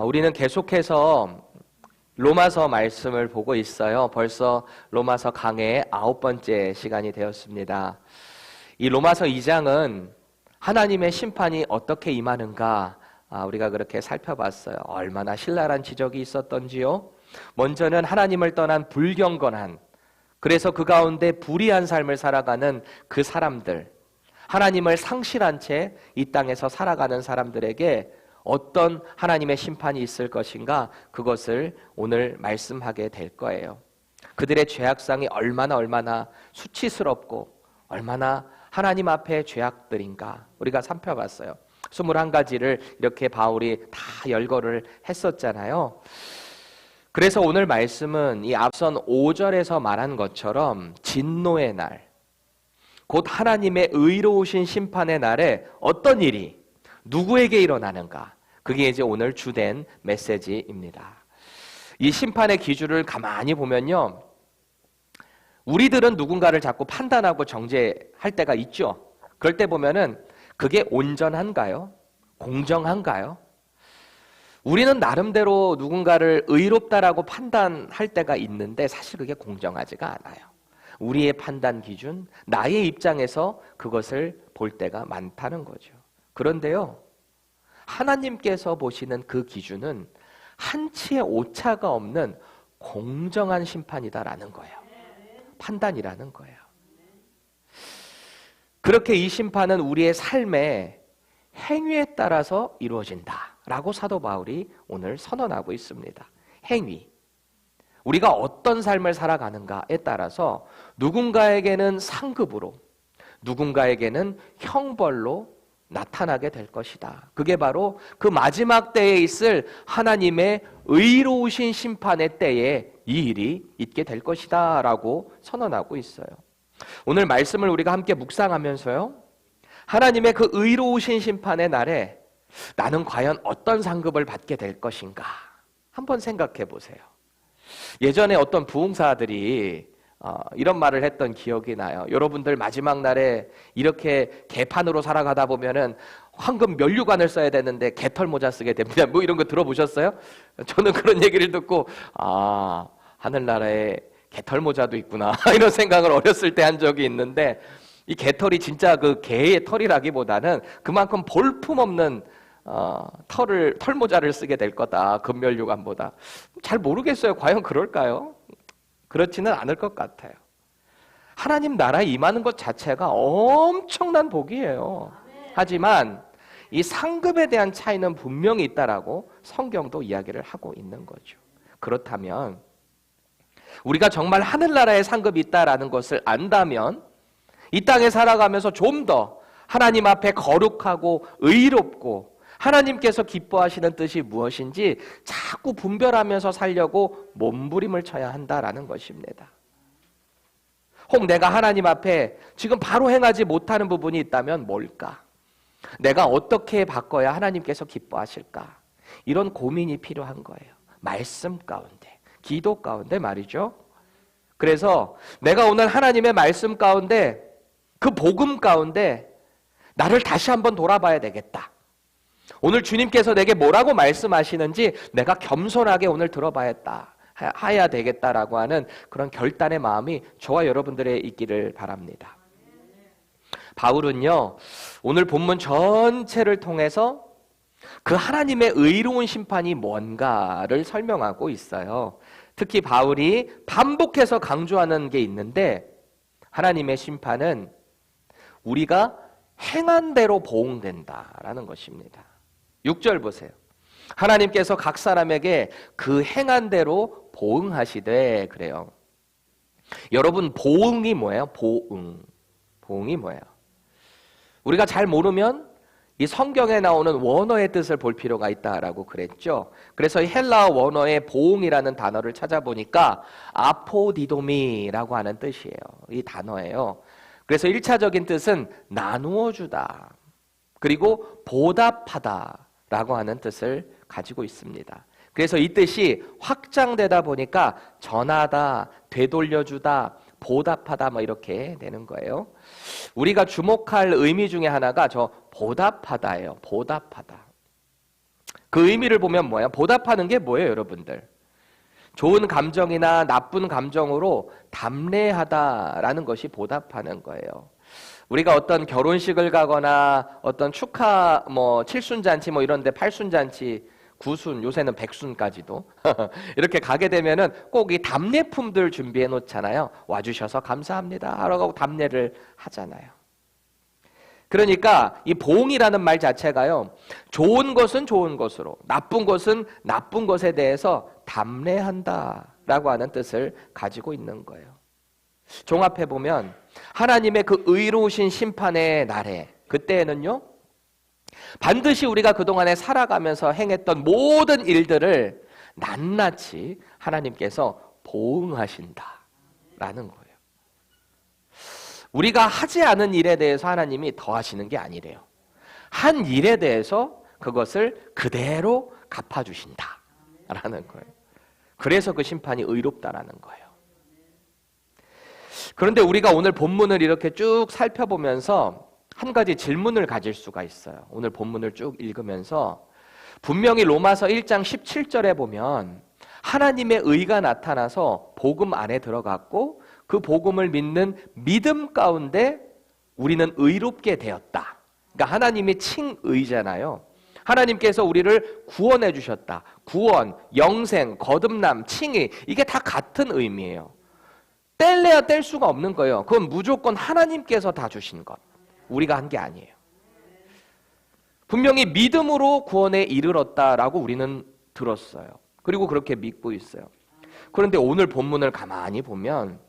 우리는 계속해서 로마서 말씀을 보고 있어요. 벌써 로마서 강해의 9번째 시간이 되었습니다. 이 로마서 2장은 하나님의 심판이 어떻게 임하는가 우리가 그렇게 살펴봤어요. 얼마나 신랄한 지적이 있었던지요. 먼저는 하나님을 떠난 불경건한, 그래서 그 가운데 불의한 삶을 살아가는 그 사람들, 하나님을 상실한 채 이 땅에서 살아가는 사람들에게 어떤 하나님의 심판이 있을 것인가, 그것을 오늘 말씀하게 될 거예요. 그들의 죄악상이 얼마나 수치스럽고 얼마나 하나님 앞에 죄악들인가 우리가 살펴봤어요. 21가지를 이렇게 바울이 다 열거를 했었잖아요. 그래서 오늘 말씀은 이 앞선 5절에서 말한 것처럼 진노의 날, 곧 하나님의 의로우신 심판의 날에 어떤 일이 누구에게 일어나는가, 그게 이제 오늘 주된 메시지입니다. 이 심판의 기준을 가만히 보면요, 우리들은 누군가를 자꾸 판단하고 정죄할 때가 있죠. 그럴 때 보면은 그게 온전한가요? 공정한가요? 우리는 나름대로 누군가를 의롭다라고 판단할 때가 있는데 사실 그게 공정하지가 않아요. 우리의 판단 기준, 나의 입장에서 그것을 볼 때가 많다는 거죠. 그런데요, 하나님께서 보시는 그 기준은 한치의 오차가 없는 공정한 심판이다라는 거예요. 판단이라는 거예요. 그렇게 이 심판은 우리의 삶의 행위에 따라서 이루어진다라고 사도 바울이 오늘 선언하고 있습니다. 행위. 우리가 어떤 삶을 살아가는가에 따라서 누군가에게는 상급으로, 누군가에게는 형벌로 나타나게 될 것이다. 그게 바로 그 마지막 때에 있을 하나님의 의로우신 심판의 때에 이 일이 있게 될 것이다 라고 선언하고 있어요. 오늘 말씀을 우리가 함께 묵상하면서요, 하나님의 그 의로우신 심판의 날에 나는 과연 어떤 상급을 받게 될 것인가 한번 생각해 보세요. 예전에 어떤 부흥사들이 이런 말을 했던 기억이 나요. 여러분들 마지막 날에 이렇게 개판으로 살아가다 보면은 황금 면류관을 써야 되는데 개털 모자 쓰게 됩니다. 뭐 이런 거 들어보셨어요? 저는 그런 얘기를 듣고 하늘나라에 개털 모자도 있구나 이런 생각을 어렸을 때 한 적이 있는데, 이 개털이 진짜 그 개의 털이라기보다는 그만큼 볼품없는 털모자를 쓰게 될 거다, 금면류관보다. 잘 모르겠어요. 과연 그럴까요? 그렇지는 않을 것 같아요. 하나님 나라에 임하는 것 자체가 엄청난 복이에요. 하지만 이 상급에 대한 차이는 분명히 있다라고 성경도 이야기를 하고 있는 거죠. 그렇다면 우리가 정말 하늘나라에 상급이 있다라는 것을 안다면 이 땅에 살아가면서 좀 더 하나님 앞에 거룩하고 의롭고 하나님께서 기뻐하시는 뜻이 무엇인지 자꾸 분별하면서 살려고 몸부림을 쳐야 한다라는 것입니다. 혹 내가 하나님 앞에 지금 바로 행하지 못하는 부분이 있다면 뭘까? 내가 어떻게 바꿔야 하나님께서 기뻐하실까? 이런 고민이 필요한 거예요. 말씀 가운데, 기도 가운데 말이죠. 그래서 내가 오늘 하나님의 말씀 가운데, 그 복음 가운데 나를 다시 한번 돌아봐야 되겠다. 오늘 주님께서 내게 뭐라고 말씀하시는지 내가 겸손하게 오늘 들어봐야 되겠다라고 하는 그런 결단의 마음이 저와 여러분들의 있기를 바랍니다. 바울은요, 오늘 본문 전체를 통해서 그 하나님의 의로운 심판이 뭔가를 설명하고 있어요. 특히 바울이 반복해서 강조하는 게 있는데, 하나님의 심판은 우리가 행한 대로 보응된다라는 것입니다. 6절 보세요. 하나님께서 각 사람에게 그 행한 대로 보응하시되, 그래요. 여러분, 보응이 뭐예요? 보응이 뭐예요? 우리가 잘 모르면 이 성경에 나오는 원어의 뜻을 볼 필요가 있다라고 그랬죠. 그래서 헬라어 원어의 보응이라는 단어를 찾아보니까 아포디도미라고 하는 뜻이에요. 이 단어예요. 그래서 1차적인 뜻은 나누어 주다, 그리고 보답하다라고 하는 뜻을 가지고 있습니다. 그래서 이 뜻이 확장되다 보니까 전하다, 되돌려주다, 보답하다 뭐 이렇게 되는 거예요. 우리가 주목할 의미 중에 하나가 저 보답하다예요. 보답하다. 그 의미를 보면 뭐예요? 보답하는 게 뭐예요, 여러분들? 좋은 감정이나 나쁜 감정으로 담례하다라는 것이 보답하는 거예요. 우리가 어떤 결혼식을 가거나 어떤 축하 칠순잔치 이런 데 팔순잔치, 구순, 요새는 백순까지도 이렇게 가게 되면은 꼭 이 답례품들 준비해 놓잖아요. 와주셔서 감사합니다 하라고 답례를 하잖아요. 그러니까 이 보응이라는 말 자체가요, 좋은 것은 좋은 것으로, 나쁜 것은 나쁜 것에 대해서 담례한다라고 하는 뜻을 가지고 있는 거예요. 종합해 보면 하나님의 그 의로우신 심판의 날에, 그때에는요, 반드시 우리가 그동안에 살아가면서 행했던 모든 일들을 낱낱이 하나님께서 보응하신다라는 거예요. 우리가 하지 않은 일에 대해서 하나님이 더하시는 게 아니래요. 한 일에 대해서 그것을 그대로 갚아주신다라는 거예요. 그래서 그 심판이 의롭다라는 거예요. 그런데 우리가 오늘 본문을 이렇게 쭉 살펴보면서 한 가지 질문을 가질 수가 있어요. 오늘 본문을 쭉 읽으면서 분명히 로마서 1장 17절에 보면 하나님의 의가 나타나서 복음 안에 들어갔고 그 복음을 믿는 믿음 가운데 우리는 의롭게 되었다. 그러니까 하나님이 칭의잖아요. 하나님께서 우리를 구원해 주셨다. 구원, 영생, 거듭남, 칭의, 이게 다 같은 의미예요. 뗄래야 뗄 수가 없는 거예요. 그건 무조건 하나님께서 다 주신 것, 우리가 한 게 아니에요. 분명히 믿음으로 구원에 이르렀다라고 우리는 들었어요. 그리고 그렇게 믿고 있어요. 그런데 오늘 본문을 가만히 보면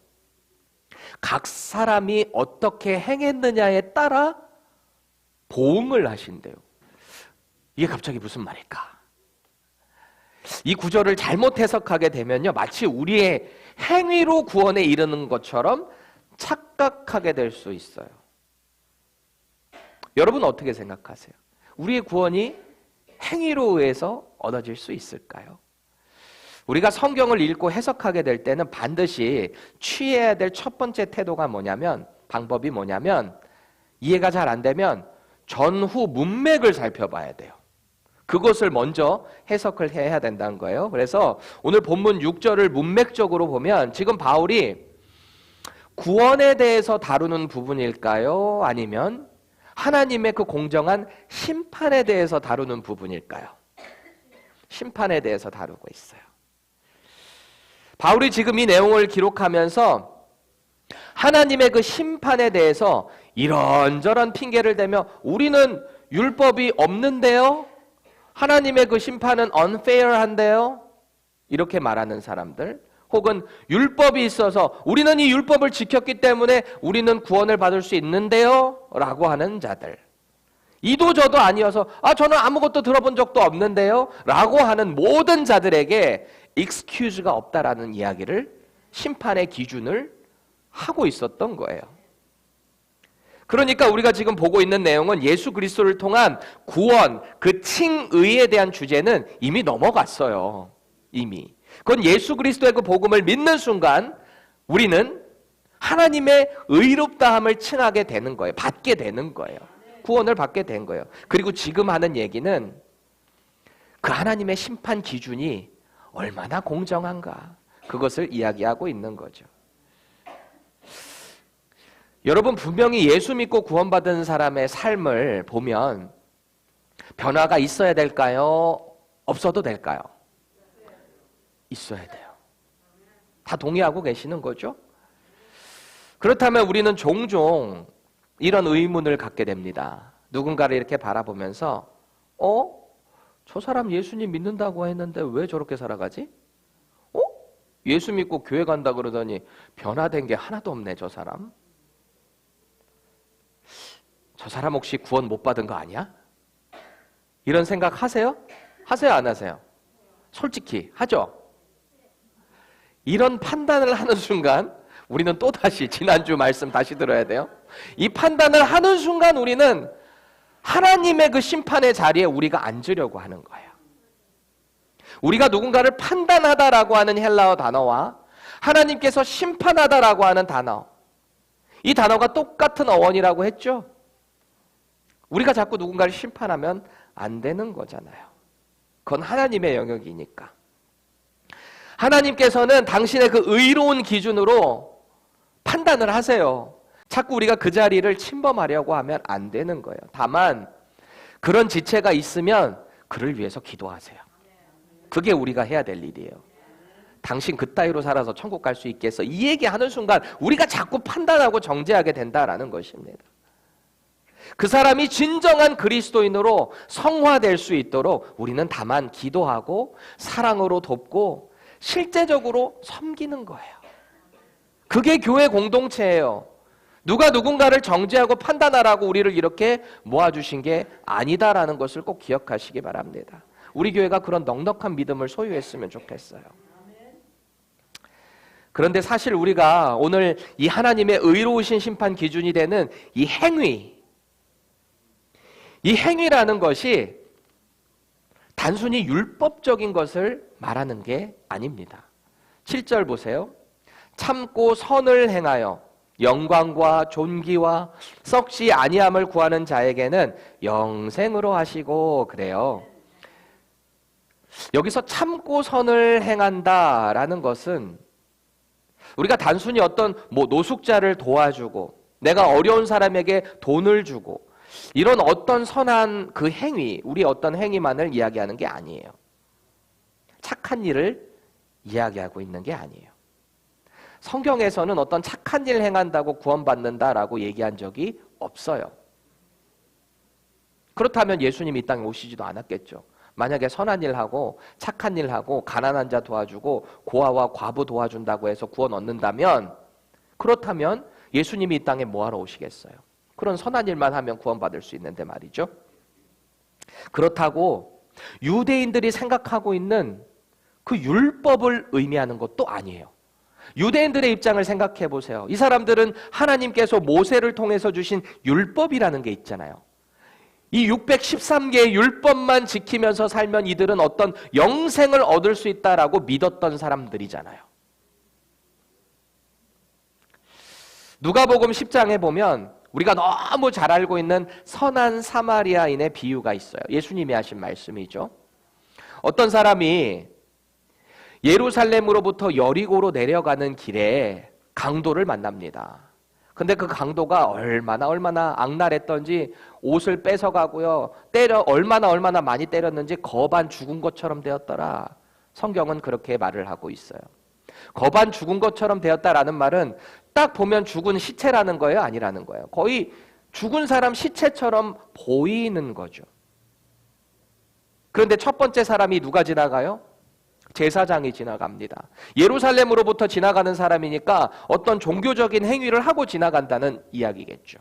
각 사람이 어떻게 행했느냐에 따라 보응을 하신대요. 이게 갑자기 무슨 말일까? 이 구절을 잘못 해석하게 되면요, 마치 우리의 행위로 구원에 이르는 것처럼 착각하게 될 수 있어요. 여러분 어떻게 생각하세요? 우리의 구원이 행위로 의해서 얻어질 수 있을까요? 우리가 성경을 읽고 해석하게 될 때는 반드시 취해야 될 첫 번째 태도가 뭐냐면, 방법이 뭐냐면, 이해가 잘 안 되면 전후 문맥을 살펴봐야 돼요. 그것을 먼저 해석을 해야 된다는 거예요. 그래서 오늘 본문 6절을 문맥적으로 보면 지금 바울이 구원에 대해서 다루는 부분일까요? 아니면 하나님의 그 공정한 심판에 대해서 다루는 부분일까요? 심판에 대해서 다루고 있어요. 바울이 지금 이 내용을 기록하면서 하나님의 그 심판에 대해서 이런저런 핑계를 대며 우리는 율법이 없는데요? 하나님의 그 심판은 unfair한데요? 이렇게 말하는 사람들, 혹은 율법이 있어서 우리는 이 율법을 지켰기 때문에 우리는 구원을 받을 수 있는데요? 라고 하는 자들, 이도 저도 아니어서 저는 아무것도 들어본 적도 없는데요? 라고 하는 모든 자들에게 excuse가 없다라는 이야기를, 심판의 기준을 하고 있었던 거예요. 그러니까 우리가 지금 보고 있는 내용은 예수 그리스도를 통한 구원, 그 칭의에 대한 주제는 이미 넘어갔어요. 이미. 그건 예수 그리스도의 그 복음을 믿는 순간 우리는 하나님의 의롭다함을 칭하게 되는 거예요. 받게 되는 거예요. 구원을 받게 된 거예요. 그리고 지금 하는 얘기는 그 하나님의 심판 기준이 얼마나 공정한가, 그것을 이야기하고 있는 거죠. 여러분, 분명히 예수 믿고 구원받은 사람의 삶을 보면 변화가 있어야 될까요? 없어도 될까요? 있어야 돼요. 다 동의하고 계시는 거죠? 그렇다면 우리는 종종 이런 의문을 갖게 됩니다. 누군가를 이렇게 바라보면서 저 사람 예수님 믿는다고 했는데 왜 저렇게 살아가지? 예수 믿고 교회 간다 그러더니 변화된 게 하나도 없네, 저 사람. 저 사람 혹시 구원 못 받은 거 아니야? 이런 생각 하세요? 하세요, 안 하세요? 솔직히 하죠? 이런 판단을 하는 순간 우리는 또다시 지난주 말씀 다시 들어야 돼요. 이 판단을 하는 순간 우리는 하나님의 그 심판의 자리에 우리가 앉으려고 하는 거예요. 우리가 누군가를 판단하다라고 하는 헬라어 단어와 하나님께서 심판하다라고 하는 단어, 이 단어가 똑같은 어원이라고 했죠. 우리가 자꾸 누군가를 심판하면 안 되는 거잖아요. 그건 하나님의 영역이니까. 하나님께서는 당신의 그 의로운 기준으로 판단을 하세요. 자꾸 우리가 그 자리를 침범하려고 하면 안 되는 거예요. 다만 그런 지체가 있으면 그를 위해서 기도하세요. 그게 우리가 해야 될 일이에요. 당신 그따위로 살아서 천국 갈 수 있겠어? 이 얘기하는 순간 우리가 자꾸 판단하고 정죄하게 된다라는 것입니다. 그 사람이 진정한 그리스도인으로 성화될 수 있도록 우리는 다만 기도하고 사랑으로 돕고 실제적으로 섬기는 거예요. 그게 교회 공동체예요. 누가 누군가를 정죄하고 판단하라고 우리를 이렇게 모아주신 게 아니다라는 것을 꼭 기억하시기 바랍니다. 우리 교회가 그런 넉넉한 믿음을 소유했으면 좋겠어요. 그런데 사실 우리가 오늘 이 하나님의 의로우신 심판 기준이 되는 이 행위라는 것이 단순히 율법적인 것을 말하는 게 아닙니다. 7절 보세요. 참고 선을 행하여 영광과 존귀와 썩지 아니함을 구하는 자에게는 영생으로 하시고 그래요. 여기서 참고 선을 행한다라는 것은 우리가 단순히 어떤 노숙자를 도와주고 내가 어려운 사람에게 돈을 주고 이런 어떤 선한 그 행위, 우리 어떤 행위만을 이야기하는 게 아니에요. 착한 일을 이야기하고 있는 게 아니에요. 성경에서는 어떤 착한 일 행한다고 구원받는다라고 얘기한 적이 없어요. 그렇다면 예수님이 이 땅에 오시지도 않았겠죠. 만약에 선한 일 하고 착한 일 하고 가난한 자 도와주고 고아와 과부 도와준다고 해서 구원 얻는다면, 그렇다면 예수님이 이 땅에 뭐하러 오시겠어요? 그런 선한 일만 하면 구원받을 수 있는데 말이죠. 그렇다고 유대인들이 생각하고 있는 그 율법을 의미하는 것도 아니에요. 유대인들의 입장을 생각해 보세요. 이 사람들은 하나님께서 모세를 통해서 주신 율법이라는 게 있잖아요. 이 613개의 율법만 지키면서 살면 이들은 어떤 영생을 얻을 수 있다라고 믿었던 사람들이잖아요. 누가복음 10장에 보면 우리가 너무 잘 알고 있는 선한 사마리아인의 비유가 있어요. 예수님이 하신 말씀이죠. 어떤 사람이 예루살렘으로부터 여리고로 내려가는 길에 강도를 만납니다. 근데 그 강도가 얼마나 악랄했던지 옷을 뺏어가고요. 얼마나 많이 때렸는지 거반 죽은 것처럼 되었더라. 성경은 그렇게 말을 하고 있어요. 거반 죽은 것처럼 되었다라는 말은 딱 보면 죽은 시체라는 거예요? 아니라는 거예요? 거의 죽은 사람 시체처럼 보이는 거죠. 그런데 첫 번째 사람이 누가 지나가요? 제사장이 지나갑니다. 예루살렘으로부터 지나가는 사람이니까 어떤 종교적인 행위를 하고 지나간다는 이야기겠죠.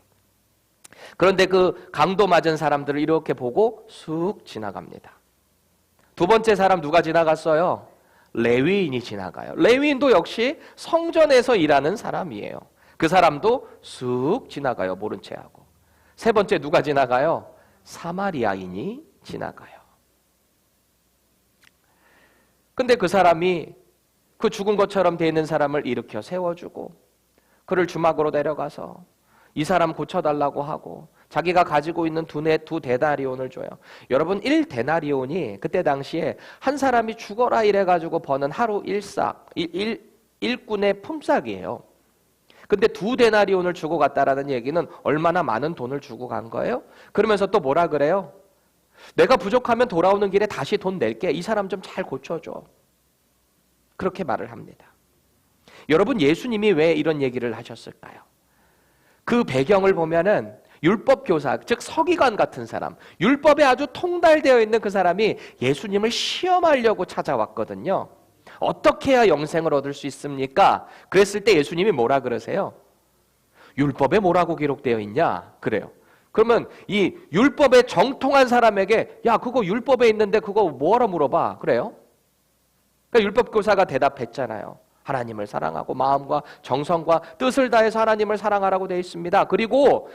그런데 그 강도 맞은 사람들을 이렇게 보고 쑥 지나갑니다. 두 번째 사람 누가 지나갔어요? 레위인이 지나가요. 레위인도 역시 성전에서 일하는 사람이에요. 그 사람도 쑥 지나가요. 모른 채 하고. 세 번째 누가 지나가요? 사마리아인이 지나가요. 근데 그 사람이 그 죽은 것처럼 돼 있는 사람을 일으켜 세워주고 그를 주막으로 데려가서 이 사람 고쳐달라고 하고 자기가 가지고 있는 두 데나리온을 줘요. 여러분 1데나리온이 그때 당시에 한 사람이 죽어라 이래가지고 버는 하루 일꾼의 품삯이에요. 근데 2데나리온을 주고 갔다라는 얘기는 얼마나 많은 돈을 주고 간 거예요? 그러면서 또 뭐라 그래요? 내가 부족하면 돌아오는 길에 다시 돈 낼게. 이 사람 좀 잘 고쳐줘. 그렇게 말을 합니다. 여러분 예수님이 왜 이런 얘기를 하셨을까요? 그 배경을 보면은 율법 교사, 즉 서기관 같은 사람, 율법에 아주 통달되어 있는 그 사람이 예수님을 시험하려고 찾아왔거든요. 어떻게 해야 영생을 얻을 수 있습니까? 그랬을 때 예수님이 뭐라 그러세요? 율법에 뭐라고 기록되어 있냐? 그래요. 그러면 이 율법에 정통한 사람에게 야 그거 율법에 있는데 그거 뭐하러 물어봐? 그래요? 그러니까 율법 교사가 대답했잖아요. 하나님을 사랑하고 마음과 정성과 뜻을 다해서 하나님을 사랑하라고 되어 있습니다. 그리고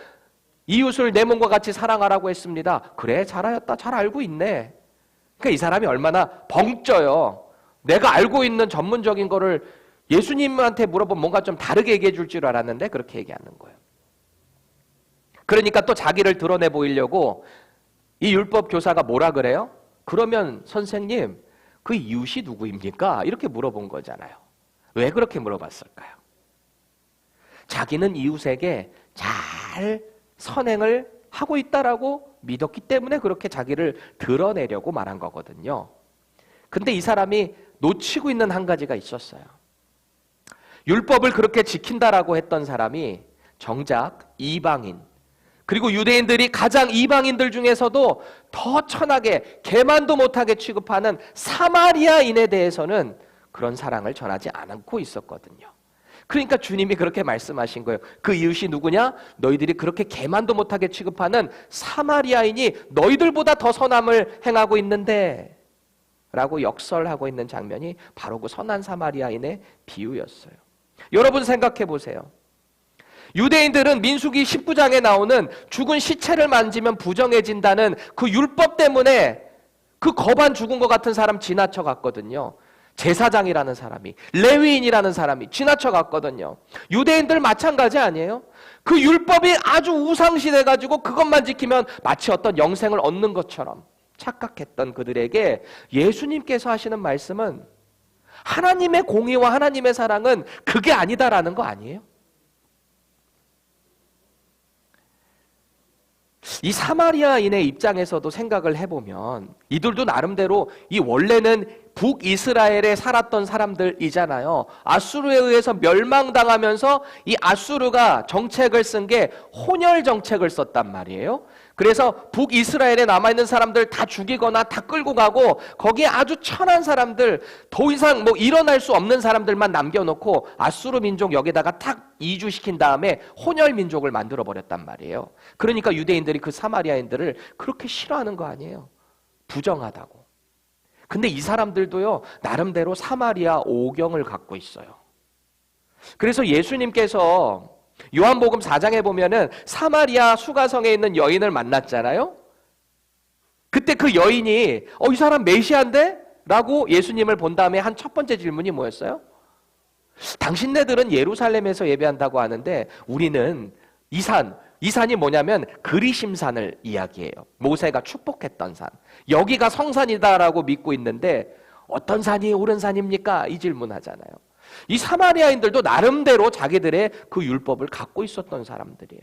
이웃을 내 몸과 같이 사랑하라고 했습니다. 그래 잘하였다. 잘 알고 있네. 그러니까 이 사람이 얼마나 벙쪄요. 내가 알고 있는 전문적인 거를 예수님한테 물어보면 뭔가 좀 다르게 얘기해 줄 줄 알았는데 그렇게 얘기하는 거예요. 그러니까 또 자기를 드러내 보이려고 이 율법 교사가 뭐라 그래요? 그러면 선생님, 그 이웃이 누구입니까? 이렇게 물어본 거잖아요. 왜 그렇게 물어봤을까요? 자기는 이웃에게 잘 선행을 하고 있다라고 믿었기 때문에 그렇게 자기를 드러내려고 말한 거거든요. 근데 이 사람이 놓치고 있는 한 가지가 있었어요. 율법을 그렇게 지킨다라고 했던 사람이 정작 이방인, 그리고 유대인들이 가장 이방인들 중에서도 더 천하게 개만도 못하게 취급하는 사마리아인에 대해서는 그런 사랑을 전하지 않고 있었거든요. 그러니까 주님이 그렇게 말씀하신 거예요. 그 이웃이 누구냐? 너희들이 그렇게 개만도 못하게 취급하는 사마리아인이 너희들보다 더 선함을 행하고 있는데 라고 역설하고 있는 장면이 바로 그 선한 사마리아인의 비유였어요. 여러분 생각해 보세요. 유대인들은 민수기 19장에 나오는 죽은 시체를 만지면 부정해진다는 그 율법 때문에 그 거반 죽은 것 같은 사람 지나쳐 갔거든요. 제사장이라는 사람이, 레위인이라는 사람이 지나쳐 갔거든요. 유대인들 마찬가지 아니에요? 그 율법이 아주 우상시돼가지고 그것만 지키면 마치 어떤 영생을 얻는 것처럼 착각했던 그들에게 예수님께서 하시는 말씀은 하나님의 공의와 하나님의 사랑은 그게 아니다라는 거 아니에요? 이 사마리아인의 입장에서도 생각을 해보면 이들도 나름대로 이 원래는 북이스라엘에 살았던 사람들이잖아요. 아수르에 의해서 멸망당하면서 이 아수르가 정책을 쓴 게 혼혈 정책을 썼단 말이에요. 그래서 북이스라엘에 남아있는 사람들 다 죽이거나 다 끌고 가고 거기에 아주 천한 사람들, 더 이상 뭐 일어날 수 없는 사람들만 남겨놓고 아수르 민족 여기다가 탁 이주시킨 다음에 혼혈 민족을 만들어버렸단 말이에요. 그러니까 유대인들이 그 사마리아인들을 그렇게 싫어하는 거 아니에요. 부정하다고. 근데 이 사람들도요, 나름대로 사마리아 오경을 갖고 있어요. 그래서 예수님께서 요한복음 4장에 보면은 사마리아 수가성에 있는 여인을 만났잖아요. 그때 그 여인이 이 사람 메시아인데? 라고 예수님을 본 다음에 한 첫 번째 질문이 뭐였어요? 당신네들은 예루살렘에서 예배한다고 하는데 우리는 이 산이 뭐냐면 그리심산을 이야기해요. 모세가 축복했던 산. 여기가 성산이다라고 믿고 있는데 어떤 산이 옳은 산입니까? 이 질문하잖아요. 이 사마리아인들도 나름대로 자기들의 그 율법을 갖고 있었던 사람들이에요.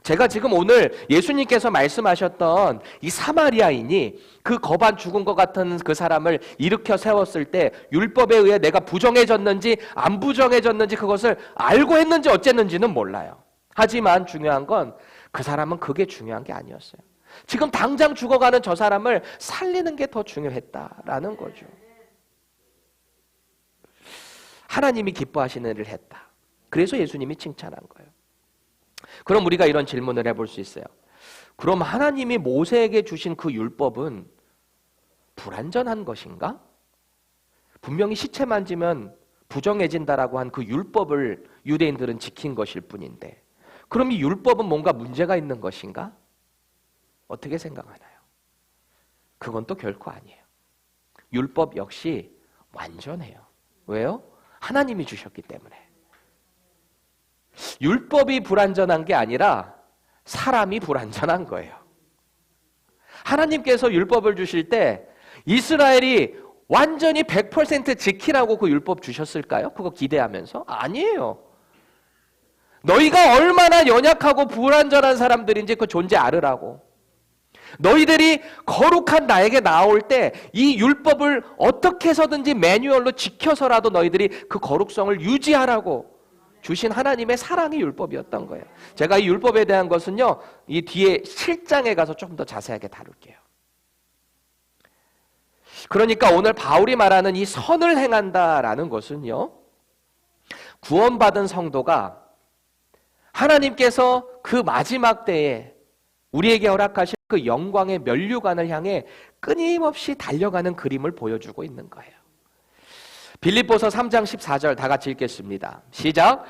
제가 지금 오늘 예수님께서 말씀하셨던 이 사마리아인이 그 거반 죽은 것 같은 그 사람을 일으켜 세웠을 때 율법에 의해 내가 부정해졌는지 안 부정해졌는지 그것을 알고 했는지 어쨌는지는 몰라요. 하지만 중요한 건 그 사람은 그게 중요한 게 아니었어요. 지금 당장 죽어가는 저 사람을 살리는 게 더 중요했다라는 거죠. 하나님이 기뻐하시는 일을 했다. 그래서 예수님이 칭찬한 거예요. 그럼 우리가 이런 질문을 해볼 수 있어요. 그럼 하나님이 모세에게 주신 그 율법은 불완전한 것인가? 분명히 시체 만지면 부정해진다라고 한 그 율법을 유대인들은 지킨 것일 뿐인데 그럼 이 율법은 뭔가 문제가 있는 것인가? 어떻게 생각하나요? 그건 또 결코 아니에요. 율법 역시 완전해요. 왜요? 하나님이 주셨기 때문에. 율법이 불완전한 게 아니라 사람이 불완전한 거예요. 하나님께서 율법을 주실 때 이스라엘이 완전히 100% 지키라고 그 율법 주셨을까요? 그거 기대하면서? 아니에요. 너희가 얼마나 연약하고 불완전한 사람들인지 그 존재 알으라고. 너희들이 거룩한 나에게 나올 때 이 율법을 어떻게 해서든지 매뉴얼로 지켜서라도 너희들이 그 거룩성을 유지하라고 주신 하나님의 사랑의 율법이었던 거예요. 제가 이 율법에 대한 것은요, 이 뒤에 7장에 가서 조금 더 자세하게 다룰게요. 그러니까 오늘 바울이 말하는 이 선을 행한다라는 것은요, 구원받은 성도가 하나님께서 그 마지막 때에 우리에게 허락하신 그 영광의 면류관을 향해 끊임없이 달려가는 그림을 보여주고 있는 거예요. 빌립보서 3장 14절 다 같이 읽겠습니다. 시작.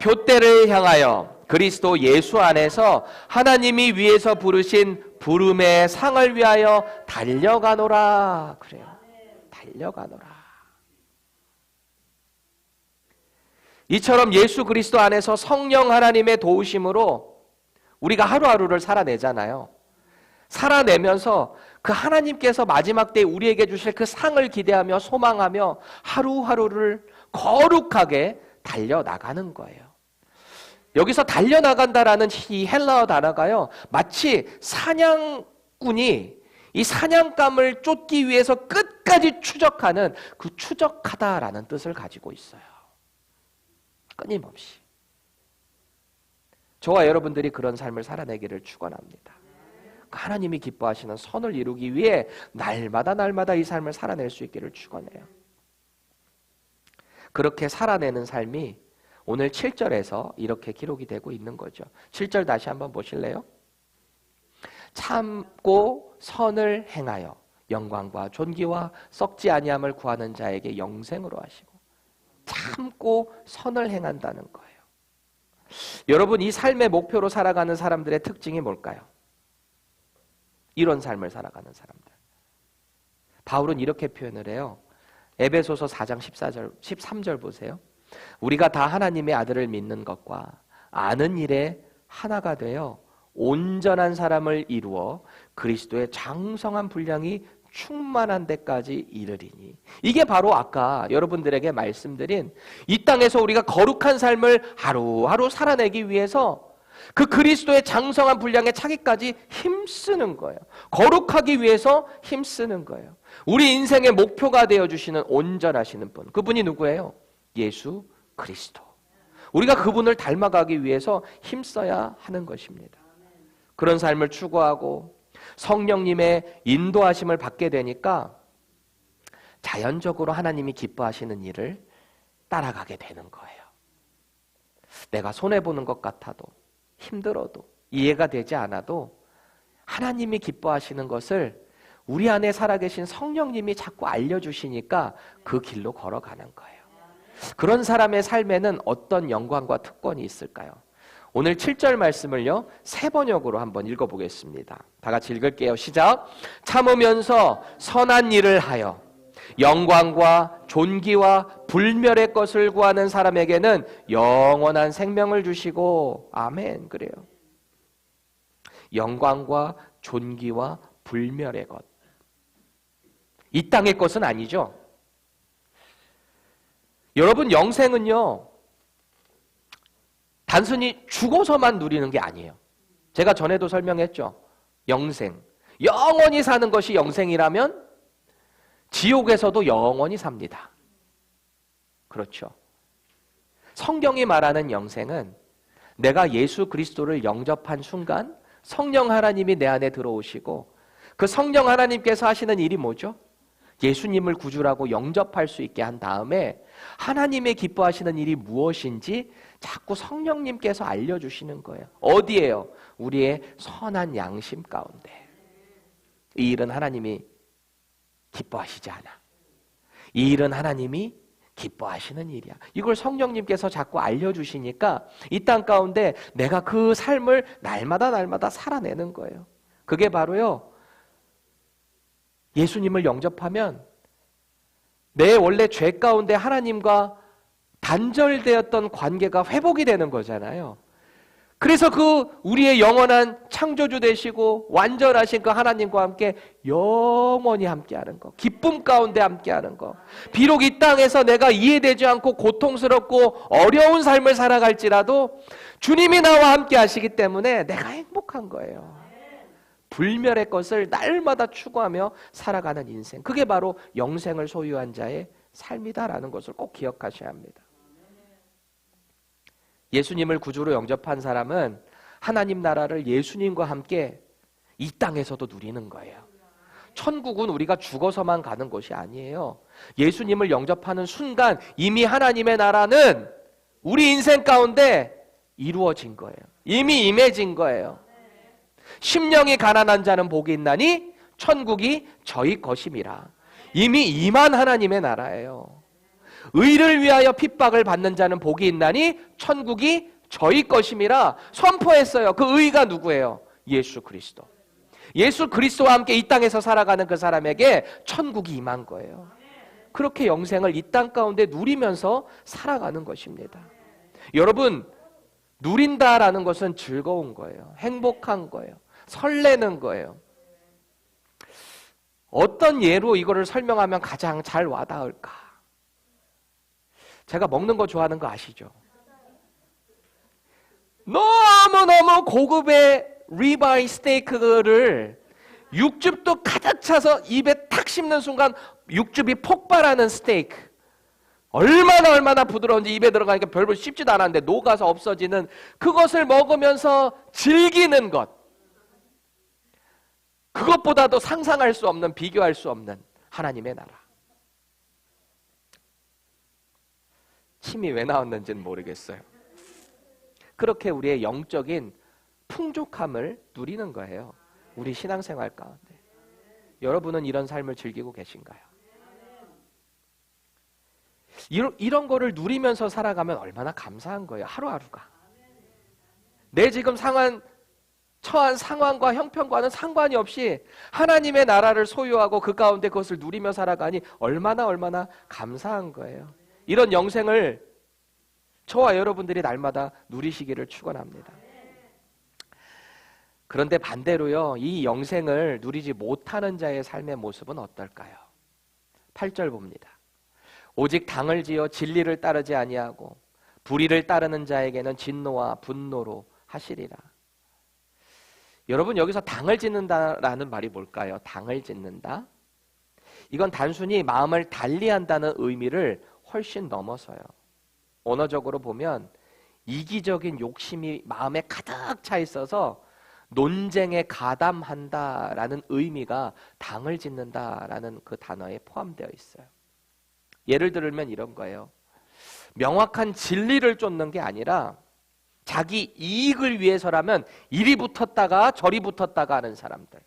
표대를 향하여 그리스도 예수 안에서 하나님이 위에서 부르신 부름의 상을 위하여 달려가노라. 그래요. 달려가노라. 이처럼 예수 그리스도 안에서 성령 하나님의 도우심으로 우리가 하루하루를 살아내잖아요. 살아내면서 그 하나님께서 마지막 때 우리에게 주실 그 상을 기대하며 소망하며 하루하루를 거룩하게 달려나가는 거예요. 여기서 달려나간다라는 이 헬라어 단어가요, 마치 사냥꾼이 이 사냥감을 쫓기 위해서 끝까지 추적하는 그 추적하다라는 뜻을 가지고 있어요. 끊임없이. 저와 여러분들이 그런 삶을 살아내기를 축원합니다. 하나님이 기뻐하시는 선을 이루기 위해 날마다 이 삶을 살아낼 수 있기를 축원해요. 그렇게 살아내는 삶이 오늘 7절에서 이렇게 기록이 되고 있는 거죠. 7절 다시 한번 보실래요? 참고 선을 행하여 영광과 존귀와 썩지 아니함을 구하는 자에게 영생으로 하시고, 참고 선을 행한다는 거예요. 여러분, 이 삶의 목표로 살아가는 사람들의 특징이 뭘까요? 이런 삶을 살아가는 사람들. 바울은 이렇게 표현을 해요. 에베소서 4장 13절 보세요. 우리가 다 하나님의 아들을 믿는 것과 아는 일에 하나가 되어 온전한 사람을 이루어 그리스도의 장성한 분량이 충만한 데까지 이르리니. 이게 바로 아까 여러분들에게 말씀드린 이 땅에서 우리가 거룩한 삶을 하루하루 살아내기 위해서 그 그리스도의 장성한 분량에 차기까지 힘쓰는 거예요. 거룩하기 위해서 힘쓰는 거예요. 우리 인생의 목표가 되어주시는 온전하시는 분, 그분이 누구예요? 예수 그리스도. 우리가 그분을 닮아가기 위해서 힘써야 하는 것입니다. 그런 삶을 추구하고 성령님의 인도하심을 받게 되니까 자연적으로 하나님이 기뻐하시는 일을 따라가게 되는 거예요. 내가 손해보는 것 같아도, 힘들어도, 이해가 되지 않아도 하나님이 기뻐하시는 것을 우리 안에 살아계신 성령님이 자꾸 알려주시니까 그 길로 걸어가는 거예요. 그런 사람의 삶에는 어떤 영광과 특권이 있을까요? 오늘 7절 말씀을요, 세 번역으로 한번 읽어보겠습니다. 다 같이 읽을게요. 시작. 참으면서 선한 일을 하여 영광과 존귀와 불멸의 것을 구하는 사람에게는 영원한 생명을 주시고. 아멘. 그래요. 영광과 존귀와 불멸의 것. 이 땅의 것은 아니죠. 여러분, 영생은요, 단순히 죽어서만 누리는 게 아니에요. 제가 전에도 설명했죠. 영생. 영원히 사는 것이 영생이라면 지옥에서도 영원히 삽니다. 그렇죠. 성경이 말하는 영생은 내가 예수 그리스도를 영접한 순간 성령 하나님이 내 안에 들어오시고, 그 성령 하나님께서 하시는 일이 뭐죠? 예수님을 구주라고 영접할 수 있게 한 다음에 하나님의 기뻐하시는 일이 무엇인지 자꾸 성령님께서 알려주시는 거예요. 어디에요? 우리의 선한 양심 가운데. 이 일은 하나님이 기뻐하시지 않아. 이 일은 하나님이 기뻐하시는 일이야. 이걸 성령님께서 자꾸 알려주시니까 이 땅 가운데 내가 그 삶을 날마다 살아내는 거예요. 그게 바로요, 예수님을 영접하면 내 원래 죄 가운데 하나님과 단절되었던 관계가 회복이 되는 거잖아요. 그래서 그 우리의 영원한 창조주 되시고 완전하신 그 하나님과 함께 영원히 함께하는 거, 기쁨 가운데 함께하는 거. 비록 이 땅에서 내가 이해되지 않고 고통스럽고 어려운 삶을 살아갈지라도 주님이 나와 함께 하시기 때문에 내가 행복한 거예요. 불멸의 것을 날마다 추구하며 살아가는 인생, 그게 바로 영생을 소유한 자의 삶이다라는 것을 꼭 기억하셔야 합니다. 예수님을 구주로 영접한 사람은 하나님 나라를 예수님과 함께 이 땅에서도 누리는 거예요. 천국은 우리가 죽어서만 가는 것이 아니에요. 예수님을 영접하는 순간 이미 하나님의 나라는 우리 인생 가운데 이루어진 거예요. 이미 임해진 거예요. 심령이 가난한 자는 복이 있나니 천국이 저희 것임이라. 이미 임한 하나님의 나라예요. 의를 위하여 핍박을 받는 자는 복이 있나니 천국이 저희 것임이라 선포했어요. 그 의가 누구예요? 예수 그리스도. 예수 그리스도와 함께 이 땅에서 살아가는 그 사람에게 천국이 임한 거예요. 그렇게 영생을 이 땅 가운데 누리면서 살아가는 것입니다. 여러분, 누린다라는 것은 즐거운 거예요. 행복한 거예요. 설레는 거예요. 어떤 예로 이거를 설명하면 가장 잘 와닿을까? 제가 먹는 거 좋아하는 거 아시죠? 너무너무 고급의 리바이 스테이크를 육즙도 가득 차서 입에 탁 씹는 순간 육즙이 폭발하는 스테이크. 얼마나 부드러운지 입에 들어가니까 별로 씹지도 않았는데 녹아서 없어지는 그것을 먹으면서 즐기는 것. 그것보다도 상상할 수 없는, 비교할 수 없는 하나님의 나라. 침이 왜 나왔는지는 모르겠어요. 그렇게 우리의 영적인 풍족함을 누리는 거예요. 우리 신앙생활 가운데. 여러분은 이런 삶을 즐기고 계신가요? 이런 거를 누리면서 살아가면 얼마나 감사한 거예요. 하루하루가. 내 지금 처한 상황과 형편과는 상관이 없이 하나님의 나라를 소유하고 그 가운데 그것을 누리며 살아가니 얼마나 감사한 거예요. 이런 영생을 저와 여러분들이 날마다 누리시기를 축원합니다. 그런데 반대로요, 이 영생을 누리지 못하는 자의 삶의 모습은 어떨까요? 8절 봅니다. 오직 당을 지어 진리를 따르지 아니하고 불의를 따르는 자에게는 진노와 분노로 하시리라. 여러분, 여기서 당을 짓는다라는 말이 뭘까요? 당을 짓는다? 이건 단순히 마음을 달리한다는 의미를 훨씬 넘어서요. 언어적으로 보면 이기적인 욕심이 마음에 가득 차 있어서 논쟁에 가담한다라는 의미가 당을 짓는다라는 그 단어에 포함되어 있어요. 예를 들면 이런 거예요. 명확한 진리를 쫓는 게 아니라 자기 이익을 위해서라면 이리 붙었다가 저리 붙었다가 하는 사람들.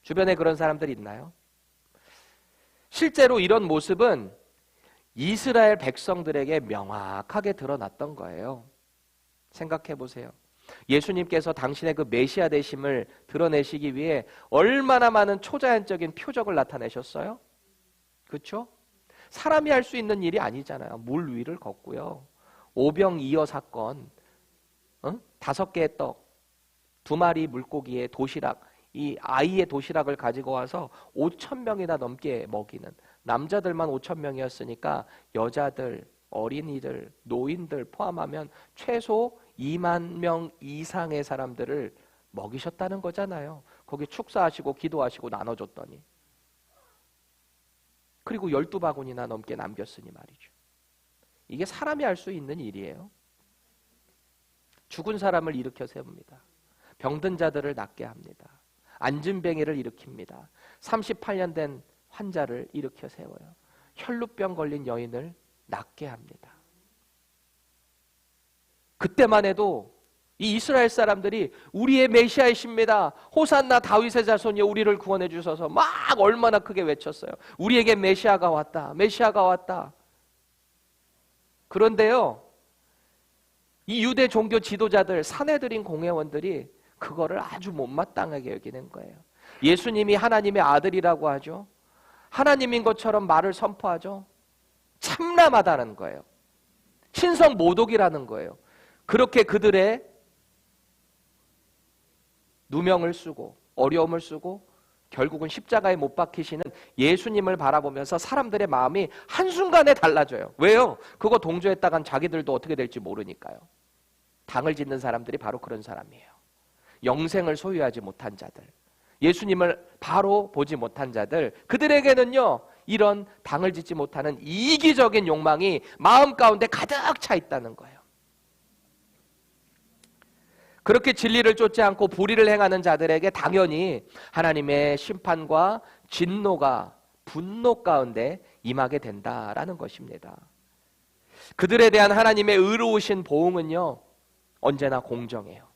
주변에 그런 사람들이 있나요? 실제로 이런 모습은 이스라엘 백성들에게 명확하게 드러났던 거예요. 생각해 보세요. 예수님께서 당신의 그 메시아 되심을 드러내시기 위해 얼마나 많은 초자연적인 표적을 나타내셨어요? 그렇죠? 사람이 할 수 있는 일이 아니잖아요. 물 위를 걷고요. 오병이어 사건, 5개의 떡, 2마리 물고기의 도시락, 이 아이의 도시락을 가지고 와서 5,000명이나 넘게 먹이는, 남자들만 5,000명이었으니까 여자들, 어린이들, 노인들 포함하면 최소 2만 명 이상의 사람들을 먹이셨다는 거잖아요. 거기 축사하시고 기도하시고 나눠줬더니. 그리고 12바구니나 넘게 남겼으니 말이죠. 이게 사람이 할 수 있는 일이에요. 죽은 사람을 일으켜 세웁니다. 병든 자들을 낫게 합니다. 안진뱅이를 일으킵니다. 38년 된 환자를 일으켜 세워요. 혈루병 걸린 여인을 낫게 합니다. 그때만 해도 이 이스라엘 사람들이 우리의 메시아이십니다. 호산나 다윗의 자손이여 우리를 구원해 주셔서 막 얼마나 크게 외쳤어요. 우리에게 메시아가 왔다. 메시아가 왔다. 그런데요, 이 유대 종교 지도자들, 사내들인 공회원들이 그거를 아주 못마땅하게 여기는 거예요. 예수님이 하나님의 아들이라고 하죠. 하나님인 것처럼 말을 선포하죠. 참남하다는 거예요. 신성 모독이라는 거예요. 그렇게 그들의 누명을 쓰고 어려움을 쓰고 결국은 십자가에 못 박히시는 예수님을 바라보면서 사람들의 마음이 한순간에 달라져요. 왜요? 그거 동조했다간 자기들도 어떻게 될지 모르니까요. 당을 짓는 사람들이 바로 그런 사람이에요. 영생을 소유하지 못한 자들, 예수님을 바로 보지 못한 자들, 그들에게는요 이런 당을 짓지 못하는 이기적인 욕망이 마음 가운데 가득 차 있다는 거예요. 그렇게 진리를 쫓지 않고 불의를 행하는 자들에게 당연히 하나님의 심판과 진노가 분노 가운데 임하게 된다라는 것입니다. 그들에 대한 하나님의 의로우신 보응은요 언제나 공정해요.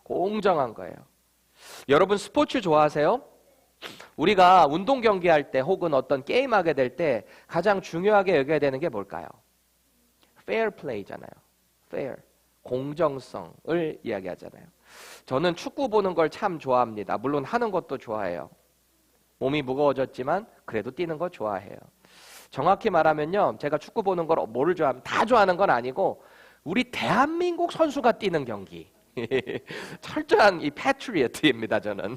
공정한 거예요. 여러분 스포츠 좋아하세요? 우리가 운동 경기할 때 혹은 어떤 게임하게 될 때 가장 중요하게 여겨야 되는 게 뭘까요? fair play잖아요. fair. 공정성을 이야기하잖아요. 저는 축구 보는 걸 참 좋아합니다. 물론 하는 것도 좋아해요. 몸이 무거워졌지만 그래도 뛰는 거 좋아해요. 정확히 말하면요, 제가 축구 보는 걸 뭐를 좋아하면 다 좋아하는 건 아니고 우리 대한민국 선수가 뛰는 경기 철저한 이 패트리어트입니다. 저는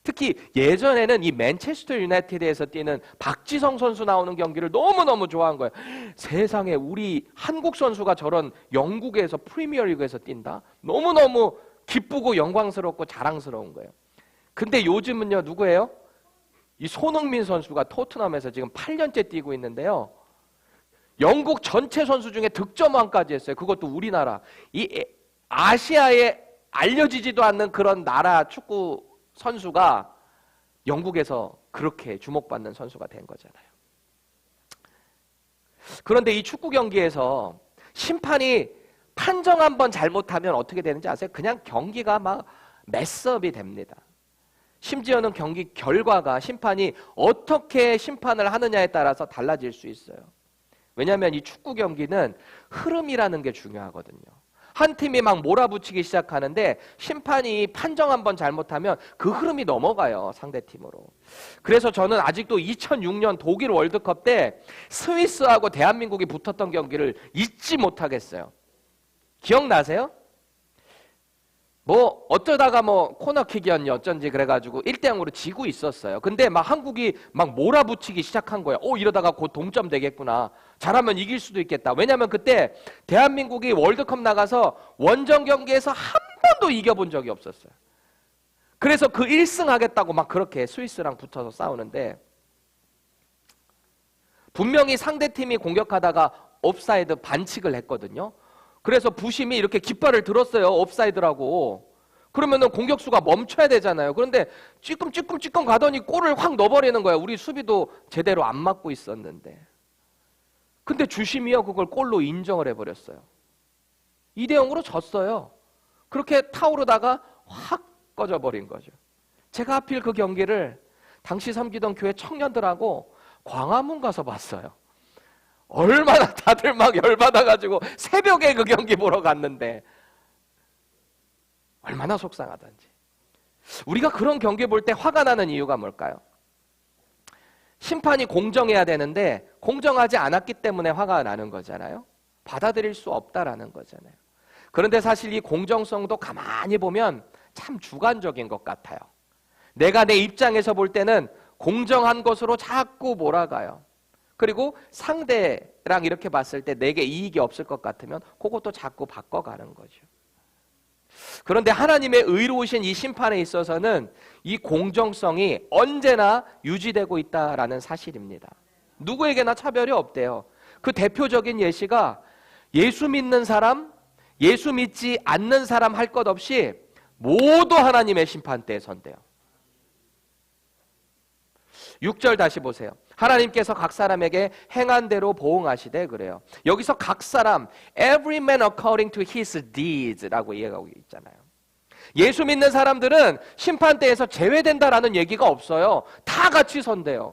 특히 예전에는 이 맨체스터 유나이티드에서 뛰는 박지성 선수 나오는 경기를 너무너무 좋아한 거예요. 세상에 우리 한국 선수가 저런 영국에서 프리미어리그에서 뛴다? 너무너무 기쁘고 영광스럽고 자랑스러운 거예요. 근데 요즘은요, 누구예요? 이 손흥민 선수가 토트넘에서 지금 8년째 뛰고 있는데요. 영국 전체 선수 중에 득점왕까지 했어요. 그것도 우리나라. 이 아시아에 알려지지도 않는 그런 나라 축구 선수가 영국에서 그렇게 주목받는 선수가 된 거잖아요. 그런데 이 축구 경기에서 심판이 판정 한번 잘못하면 어떻게 되는지 아세요? 그냥 경기가 막 매스업이 됩니다. 심지어는 경기 결과가 심판이 어떻게 심판을 하느냐에 따라서 달라질 수 있어요. 왜냐하면 이 축구 경기는 흐름이라는 게 중요하거든요. 한 팀이 막 몰아붙이기 시작하는데 심판이 판정 한번 잘못하면 그 흐름이 넘어가요, 상대팀으로. 그래서 저는 아직도 2006년 독일 월드컵 때 스위스하고 대한민국이 붙었던 경기를 잊지 못하겠어요. 기억나세요? 뭐 어쩌다가 뭐 코너킥이었니 어쩐지 그래가지고 1대0으로 지고 있었어요. 근데 막 한국이 막 몰아붙이기 시작한 거예요. 이러다가 곧 동점 되겠구나. 잘하면 이길 수도 있겠다. 왜냐면 그때 대한민국이 월드컵 나가서 원정 경기에서 한 번도 이겨본 적이 없었어요. 그래서 그 1승 하겠다고 막 그렇게 스위스랑 붙어서 싸우는데 분명히 상대팀이 공격하다가 옵사이드 반칙을 했거든요. 그래서 부심이 이렇게 깃발을 들었어요. 옵사이드라고. 그러면은 공격수가 멈춰야 되잖아요. 그런데 찌끔찌끔 가더니 골을 확 넣어버리는 거예요. 우리 수비도 제대로 안 막고 있었는데. 근데 주심이요, 그걸 골로 인정을 해버렸어요. 2대0으로 졌어요. 그렇게 타오르다가 확 꺼져버린 거죠. 제가 하필 그 경기를 당시 섬기던 교회 청년들하고 광화문 가서 봤어요. 얼마나 다들 막 열받아가지고 새벽에 그 경기 보러 갔는데 얼마나 속상하던지. 우리가 그런 경기 볼 때 화가 나는 이유가 뭘까요? 심판이 공정해야 되는데 공정하지 않았기 때문에 화가 나는 거잖아요. 받아들일 수 없다라는 거잖아요. 그런데 사실 이 공정성도 가만히 보면 참 주관적인 것 같아요. 내가 내 입장에서 볼 때는 공정한 것으로 자꾸 몰아가요. 그리고 상대랑 이렇게 봤을 때 내게 이익이 없을 것 같으면 그것도 자꾸 바꿔가는 거죠. 그런데 하나님의 의로우신 이 심판에 있어서는 이 공정성이 언제나 유지되고 있다라는 사실입니다. 누구에게나 차별이 없대요. 그 대표적인 예시가 예수 믿는 사람, 예수 믿지 않는 사람 할 것 없이 모두 하나님의 심판대에 선대요. 6절 다시 보세요. 하나님께서 각 사람에게 행한 대로 보응하시되 그래요. 여기서 각 사람, every man according to his deeds라고 이해하고 있잖아요. 예수 믿는 사람들은 심판대에서 제외된다라는 얘기가 없어요. 다 같이 선대요.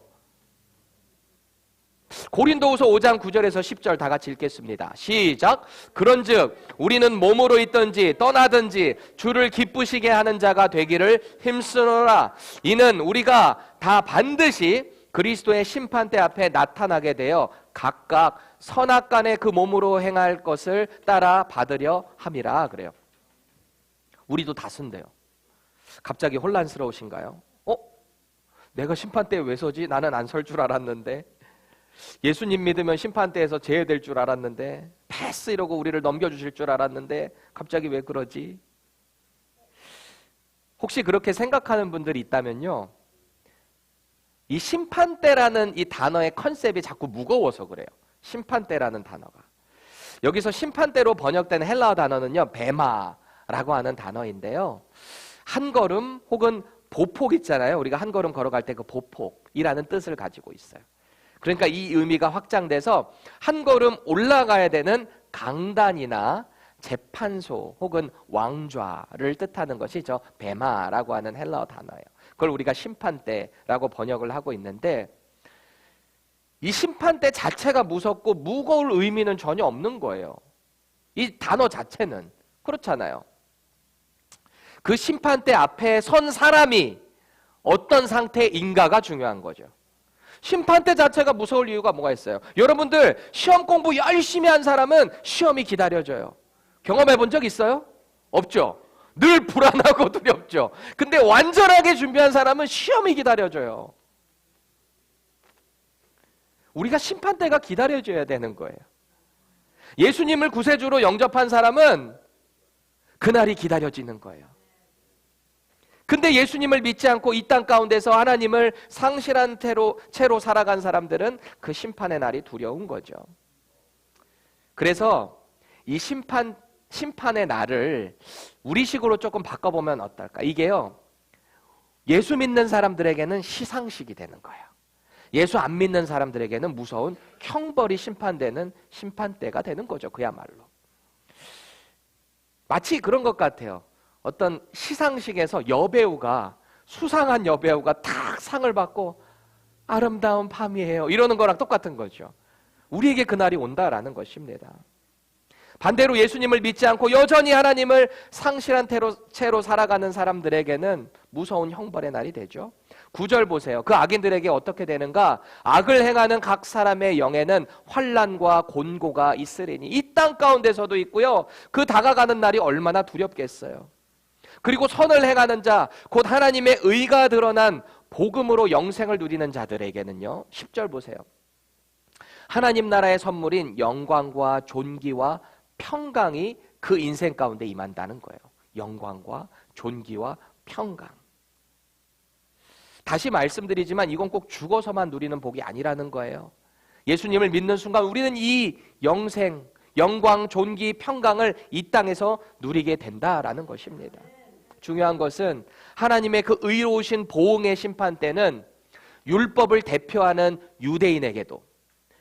고린도후서 5장 9절에서 10절 다 같이 읽겠습니다. 시작. 그런즉 우리는 몸으로 있든지 떠나든지 주를 기쁘시게 하는 자가 되기를 힘쓰노라. 이는 우리가 다 반드시 그리스도의 심판대 앞에 나타나게 되어 각각 선악간에 그 몸으로 행할 것을 따라 받으려 함이라 그래요. 우리도 다 쓴대요. 갑자기 혼란스러우신가요? 내가 심판대에 왜 서지? 나는 안 설 줄 알았는데. 예수님 믿으면 심판대에서 제외될 줄 알았는데, 패스 이러고 우리를 넘겨주실 줄 알았는데 갑자기 왜 그러지? 혹시 그렇게 생각하는 분들이 있다면요, 이 심판대라는 이 단어의 컨셉이 자꾸 무거워서 그래요. 심판대라는 단어가. 여기서 심판대로 번역된 헬라어 단어는요, 베마라고 하는 단어인데요, 한 걸음 혹은 보폭 있잖아요. 우리가 한 걸음 걸어갈 때 그 보폭이라는 뜻을 가지고 있어요. 그러니까 이 의미가 확장돼서 한 걸음 올라가야 되는 강단이나 재판소 혹은 왕좌를 뜻하는 것이 저 베마라고 하는 헬라어 단어예요. 그걸 우리가 심판대라고 번역을 하고 있는데, 이 심판대 자체가 무섭고 무거울 의미는 전혀 없는 거예요. 이 단어 자체는 그렇잖아요. 그 심판대 앞에 선 사람이 어떤 상태인가가 중요한 거죠. 심판대 자체가 무서울 이유가 뭐가 있어요? 여러분들 시험 공부 열심히 한 사람은 시험이 기다려져요. 경험해 본 적 있어요? 없죠? 늘 불안하고 두렵죠. 근데 완전하게 준비한 사람은 시험이 기다려져요. 우리가 심판대가 기다려져야 되는 거예요. 예수님을 구세주로 영접한 사람은 그날이 기다려지는 거예요. 근데 예수님을 믿지 않고 이 땅 가운데서 하나님을 상실한 채로 살아간 사람들은 그 심판의 날이 두려운 거죠. 그래서 이 심판의 날을 우리식으로 조금 바꿔보면 어떨까? 이게요, 예수 믿는 사람들에게는 시상식이 되는 거예요. 예수 안 믿는 사람들에게는 무서운 형벌이 심판되는 심판대가 되는 거죠. 그야말로. 마치 그런 것 같아요. 어떤 시상식에서 여배우가, 수상한 여배우가 탁 상을 받고 아름다운 밤이에요 이러는 거랑 똑같은 거죠. 우리에게 그날이 온다라는 것입니다. 반대로 예수님을 믿지 않고 여전히 하나님을 상실한 채로 살아가는 사람들에게는 무서운 형벌의 날이 되죠. 9절 보세요. 그 악인들에게 어떻게 되는가? 악을 행하는 각 사람의 영에는 환난과 곤고가 있으리니. 이 땅 가운데서도 있고요, 그 다가가는 날이 얼마나 두렵겠어요. 그리고 선을 행하는 자, 곧 하나님의 의가 드러난 복음으로 영생을 누리는 자들에게는요, 10절 보세요. 하나님 나라의 선물인 영광과 존귀와 평강이 그 인생 가운데 임한다는 거예요. 영광과 존귀와 평강. 다시 말씀드리지만 이건 꼭 죽어서만 누리는 복이 아니라는 거예요. 예수님을 믿는 순간 우리는 이 영생, 영광, 존귀, 평강을 이 땅에서 누리게 된다라는 것입니다. 중요한 것은 하나님의 그 의로우신 보응의 심판 때는 율법을 대표하는 유대인에게도,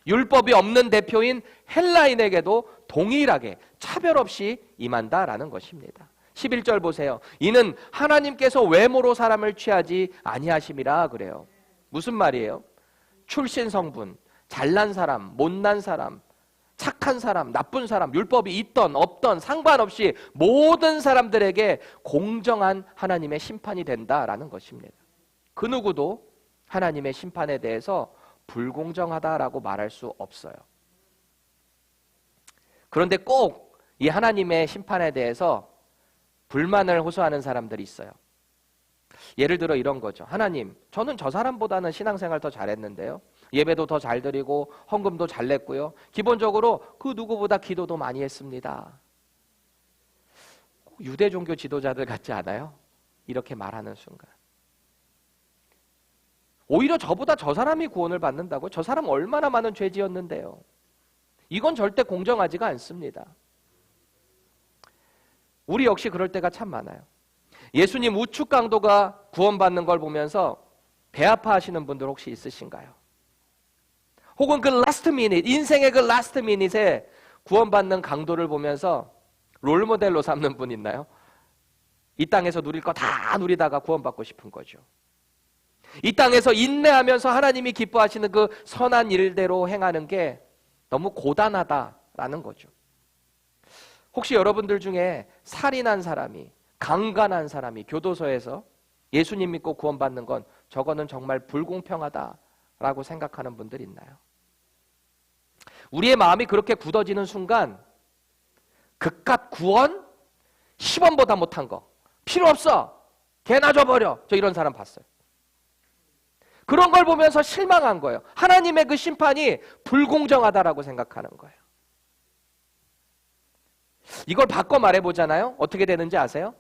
율법이 없는 대표인 헬라인에게도 동일하게 차별 없이 임한다라는 것입니다. 11절 보세요. 이는 하나님께서 외모로 사람을 취하지 아니하심이라 그래요. 무슨 말이에요? 출신 성분, 잘난 사람, 못난 사람, 착한 사람, 나쁜 사람, 율법이 있던 없던 상관없이 모든 사람들에게 공정한 하나님의 심판이 된다라는 것입니다. 그 누구도 하나님의 심판에 대해서 불공정하다라고 말할 수 없어요. 그런데 꼭 이 하나님의 심판에 대해서 불만을 호소하는 사람들이 있어요. 예를 들어 이런 거죠. 하나님, 저는 저 사람보다는 신앙생활 더 잘했는데요. 예배도 더 잘 드리고 헌금도 잘 냈고요. 기본적으로 그 누구보다 기도도 많이 했습니다. 유대 종교 지도자들 같지 않아요? 이렇게 말하는 순간. 오히려 저보다 저 사람이 구원을 받는다고? 저 사람 얼마나 많은 죄 지었는데요. 이건 절대 공정하지가 않습니다. 우리 역시 그럴 때가 참 많아요. 예수님 우측 강도가 구원받는 걸 보면서 배 아파하시는 분들 혹시 있으신가요? 혹은 그 라스트 미닛, 인생의 그 라스트 미닛에 구원받는 강도를 보면서 롤모델로 삼는 분 있나요? 이 땅에서 누릴 거 다 누리다가 구원받고 싶은 거죠. 이 땅에서 인내하면서 하나님이 기뻐하시는 그 선한 일대로 행하는 게 너무 고단하다라는 거죠. 혹시 여러분들 중에 살인한 사람이, 강간한 사람이 교도소에서 예수님 믿고 구원받는 건 저거는 정말 불공평하다라고 생각하는 분들 있나요? 우리의 마음이 그렇게 굳어지는 순간 그깟 구원 10원보다 못한 거 필요 없어, 개나 줘버려, 저 이런 사람 봤어요. 그런 걸 보면서 실망한 거예요. 하나님의 그 심판이 불공정하다라고 생각하는 거예요. 이걸 바꿔 말해보잖아요. 어떻게 되는지 아세요?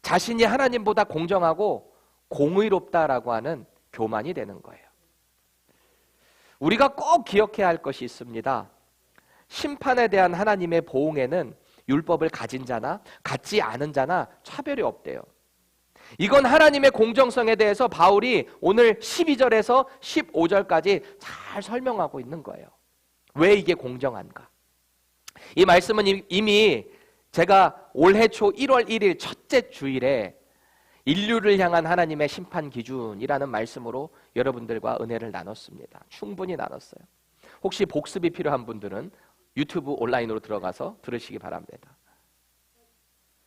자신이 하나님보다 공정하고 공의롭다라고 하는 교만이 되는 거예요. 우리가 꼭 기억해야 할 것이 있습니다. 심판에 대한 하나님의 보응에는 율법을 가진 자나 갖지 않은 자나 차별이 없대요. 이건 하나님의 공정성에 대해서 바울이 오늘 12절에서 15절까지 잘 설명하고 있는 거예요. 왜 이게 공정한가? 이 말씀은 이미 제가 올해 초 1월 1일 첫째 주일에 인류를 향한 하나님의 심판 기준이라는 말씀으로 여러분들과 은혜를 나눴습니다. 충분히 나눴어요. 혹시 복습이 필요한 분들은 유튜브 온라인으로 들어가서 들으시기 바랍니다.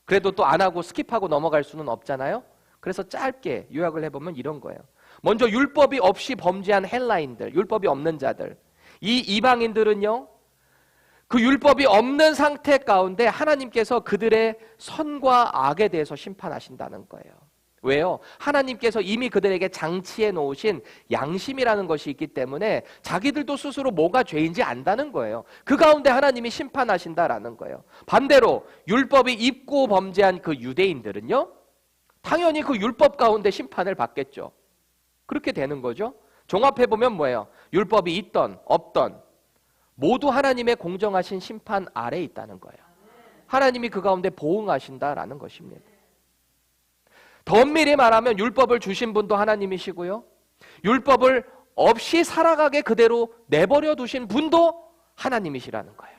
그래도 또 안 하고 스킵하고 넘어갈 수는 없잖아요. 그래서 짧게 요약을 해보면 이런 거예요. 먼저 율법이 없이 범죄한 헬라인들, 율법이 없는 자들, 이 이방인들은요, 그 율법이 없는 상태 가운데 하나님께서 그들의 선과 악에 대해서 심판하신다는 거예요. 왜요? 하나님께서 이미 그들에게 장치해 놓으신 양심이라는 것이 있기 때문에 자기들도 스스로 뭐가 죄인지 안다는 거예요. 그 가운데 하나님이 심판하신다라는 거예요. 반대로 율법이 입고 범죄한 그 유대인들은요, 당연히 그 율법 가운데 심판을 받겠죠. 그렇게 되는 거죠. 종합해보면 뭐예요? 율법이 있던 없던 모두 하나님의 공정하신 심판 아래에 있다는 거예요. 하나님이 그 가운데 보응하신다라는 것입니다. 더 엄밀히 말하면 율법을 주신 분도 하나님이시고요, 율법을 없이 살아가게 그대로 내버려 두신 분도 하나님이시라는 거예요.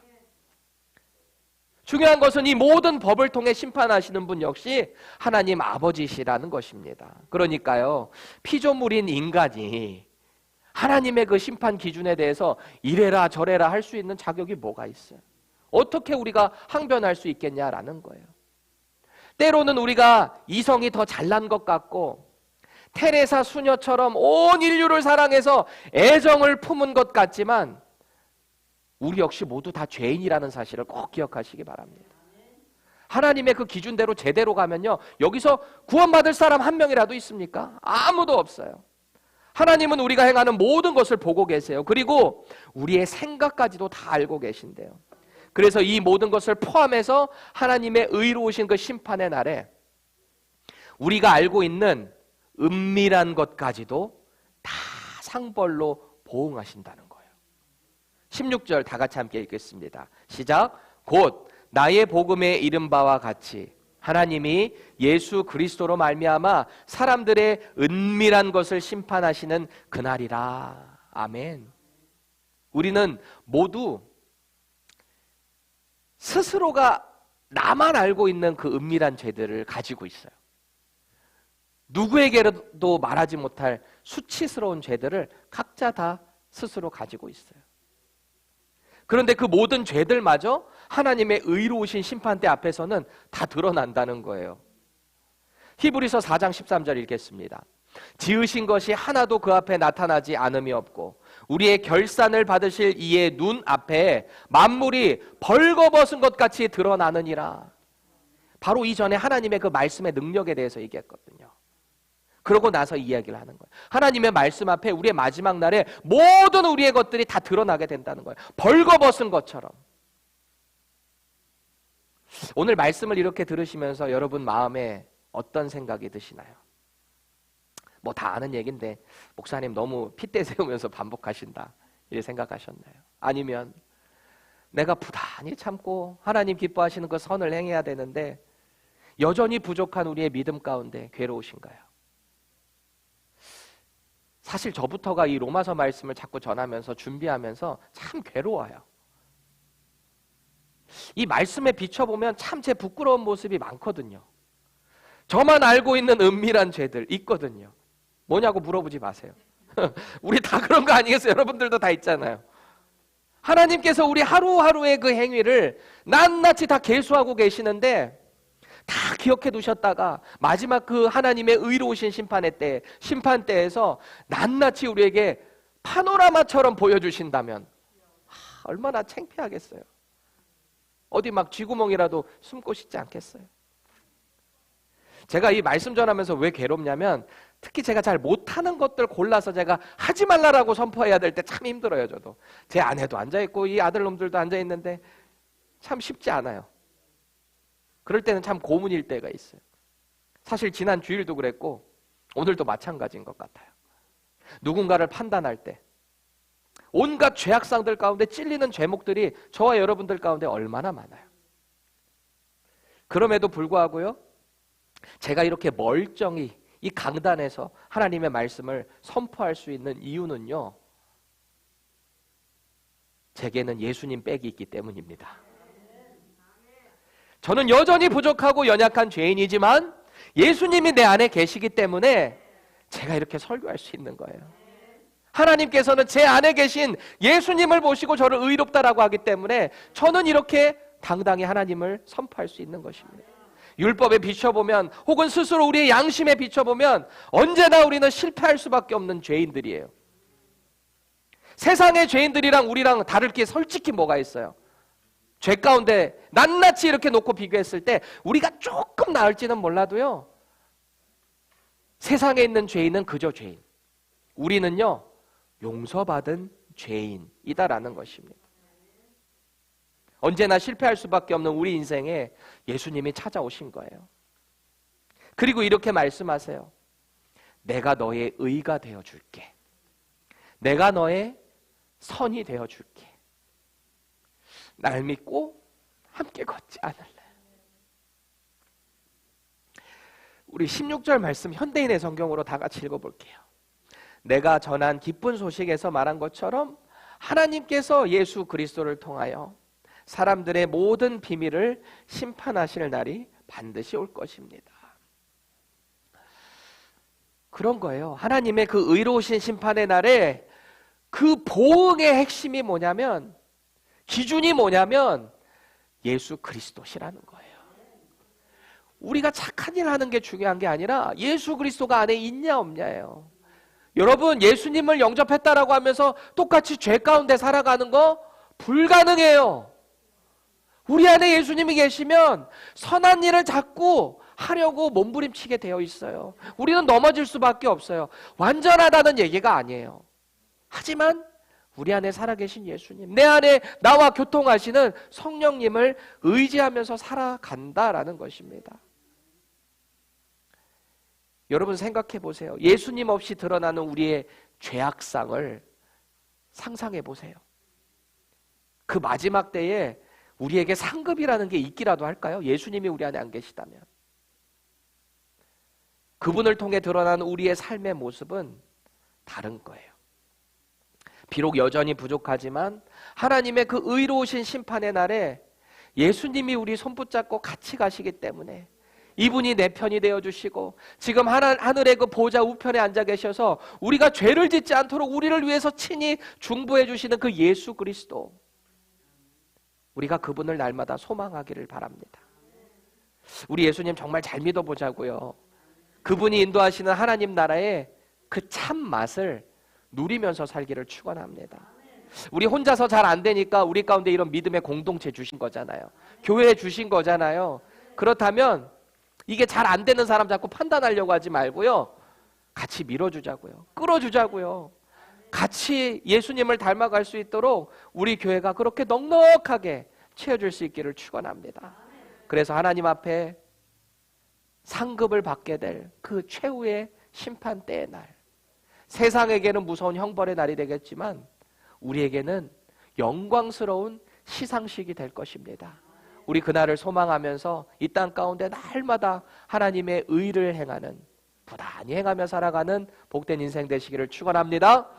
중요한 것은 이 모든 법을 통해 심판하시는 분 역시 하나님 아버지시라는 것입니다. 그러니까요, 피조물인 인간이 하나님의 그 심판 기준에 대해서 이래라 저래라 할 수 있는 자격이 뭐가 있어요? 어떻게 우리가 항변할 수 있겠냐라는 거예요. 때로는 우리가 이성이 더 잘난 것 같고 테레사 수녀처럼 온 인류를 사랑해서 애정을 품은 것 같지만 우리 역시 모두 다 죄인이라는 사실을 꼭 기억하시기 바랍니다. 하나님의 그 기준대로 제대로 가면요, 여기서 구원받을 사람 한 명이라도 있습니까? 아무도 없어요. 하나님은 우리가 행하는 모든 것을 보고 계세요. 그리고 우리의 생각까지도 다 알고 계신대요. 그래서 이 모든 것을 포함해서 하나님의 의로우신 그 심판의 날에 우리가 알고 있는 은밀한 것까지도 다 상벌로 보응하신다는 거예요. 16절 다 같이 함께 읽겠습니다. 시작. 곧 나의 복음에 이른 바와 같이 하나님이 예수 그리스도로 말미암아 사람들의 은밀한 것을 심판하시는 그날이라. 아멘. 우리는 모두 스스로가 나만 알고 있는 그 은밀한 죄들을 가지고 있어요. 누구에게도 말하지 못할 수치스러운 죄들을 각자 다 스스로 가지고 있어요. 그런데 그 모든 죄들마저 하나님의 의로우신 심판대 앞에서는 다 드러난다는 거예요. 히브리서 4장 13절 읽겠습니다. 지으신 것이 하나도 그 앞에 나타나지 않음이 없고 우리의 결산을 받으실 이의 눈 앞에 만물이 벌거벗은 것 같이 드러나느니라. 바로 이전에 하나님의 그 말씀의 능력에 대해서 얘기했거든요. 그러고 나서 이야기를 하는 거예요. 하나님의 말씀 앞에 우리의 마지막 날에 모든 우리의 것들이 다 드러나게 된다는 거예요. 벌거벗은 것처럼. 오늘 말씀을 이렇게 들으시면서 여러분 마음에 어떤 생각이 드시나요? 뭐 다 아는 얘기인데 목사님 너무 핏대 세우면서 반복하신다 이렇게 생각하셨나요? 아니면 내가 부단히 참고 하나님 기뻐하시는 그 선을 행해야 되는데 여전히 부족한 우리의 믿음 가운데 괴로우신가요? 사실 저부터가 이 로마서 말씀을 자꾸 전하면서 준비하면서 참 괴로워요. 이 말씀에 비춰보면 참 제 부끄러운 모습이 많거든요. 저만 알고 있는 은밀한 죄들 있거든요. 뭐냐고 물어보지 마세요. 우리 다 그런 거 아니겠어요? 여러분들도 다 있잖아요. 하나님께서 우리 하루하루의 그 행위를 낱낱이 다 계수하고 계시는데 다 기억해 두셨다가 마지막 그 하나님의 의로우신 심판 때에서 낱낱이 우리에게 파노라마처럼 보여주신다면 얼마나 창피하겠어요. 어디 막 쥐구멍이라도 숨고 싶지 않겠어요. 제가 이 말씀 전하면서 왜 괴롭냐면 특히 제가 잘 못하는 것들 골라서 제가 하지 말라라고 선포해야 될 때 참 힘들어요. 저도 제 아내도 앉아있고 이 아들놈들도 앉아있는데 참 쉽지 않아요. 그럴 때는 참 고문일 때가 있어요. 사실 지난 주일도 그랬고 오늘도 마찬가지인 것 같아요. 누군가를 판단할 때 온갖 죄악상들 가운데 찔리는 죄목들이 저와 여러분들 가운데 얼마나 많아요. 그럼에도 불구하고요, 제가 이렇게 멀쩡히 이 강단에서 하나님의 말씀을 선포할 수 있는 이유는요, 제게는 예수님 백이 있기 때문입니다. 저는 여전히 부족하고 연약한 죄인이지만 예수님이 내 안에 계시기 때문에 제가 이렇게 설교할 수 있는 거예요. 하나님께서는 제 안에 계신 예수님을 보시고 저를 의롭다라고 하기 때문에 저는 이렇게 당당히 하나님을 선포할 수 있는 것입니다. 율법에 비춰보면 혹은 스스로 우리의 양심에 비춰보면 언제나 우리는 실패할 수밖에 없는 죄인들이에요. 세상의 죄인들이랑 우리랑 다를 게 솔직히 뭐가 있어요? 죄 가운데 낱낱이 이렇게 놓고 비교했을 때 우리가 조금 나을지는 몰라도요, 세상에 있는 죄인은 그저 죄인, 우리는요 용서받은 죄인이다라는 것입니다. 언제나 실패할 수밖에 없는 우리 인생에 예수님이 찾아오신 거예요. 그리고 이렇게 말씀하세요. 내가 너의 의가 되어줄게. 내가 너의 선이 되어줄게. 날 믿고 함께 걷지 않을래. 우리 16절 말씀 현대인의 성경으로 다 같이 읽어볼게요. 내가 전한 기쁜 소식에서 말한 것처럼 하나님께서 예수 그리스도를 통하여 사람들의 모든 비밀을 심판하실 날이 반드시 올 것입니다. 그런 거예요. 하나님의 그 의로우신 심판의 날에 그 보응의 핵심이 뭐냐면, 기준이 뭐냐면 예수 그리스도시라는 거예요. 우리가 착한 일 하는 게 중요한 게 아니라 예수 그리스도가 안에 있냐 없냐예요. 여러분, 예수님을 영접했다라고 하면서 똑같이 죄 가운데 살아가는 거 불가능해요. 우리 안에 예수님이 계시면 선한 일을 자꾸 하려고 몸부림치게 되어 있어요. 우리는 넘어질 수밖에 없어요. 완전하다는 얘기가 아니에요. 하지만 우리 안에 살아계신 예수님, 내 안에 나와 교통하시는 성령님을 의지하면서 살아간다라는 것입니다. 여러분 생각해 보세요. 예수님 없이 드러나는 우리의 죄악상을 상상해 보세요. 그 마지막 때에 우리에게 상급이라는 게 있기라도 할까요? 예수님이 우리 안에 안 계시다면. 그분을 통해 드러나는 우리의 삶의 모습은 다른 거예요. 비록 여전히 부족하지만 하나님의 그 의로우신 심판의 날에 예수님이 우리 손붙잡고 같이 가시기 때문에 이분이 내 편이 되어주시고 지금 하늘의 그 보좌 우편에 앉아 계셔서 우리가 죄를 짓지 않도록 우리를 위해서 친히 중보해 주시는 그 예수 그리스도, 우리가 그분을 날마다 소망하기를 바랍니다. 우리 예수님 정말 잘 믿어보자고요. 그분이 인도하시는 하나님 나라의 그 참 맛을 누리면서 살기를 축원합니다. 우리 혼자서 잘 안 되니까 우리 가운데 이런 믿음의 공동체 주신 거잖아요. 교회 주신 거잖아요. 그렇다면 이게 잘 안 되는 사람 자꾸 판단하려고 하지 말고요, 같이 밀어주자고요. 끌어주자고요. 같이 예수님을 닮아갈 수 있도록 우리 교회가 그렇게 넉넉하게 채워줄 수 있기를 축원합니다. 그래서 하나님 앞에 상급을 받게 될 그 최후의 심판 때의 날, 세상에게는 무서운 형벌의 날이 되겠지만 우리에게는 영광스러운 시상식이 될 것입니다. 우리 그날을 소망하면서 이 땅 가운데 날마다 하나님의 의를 행하는, 부단히 행하며 살아가는 복된 인생 되시기를 축원합니다.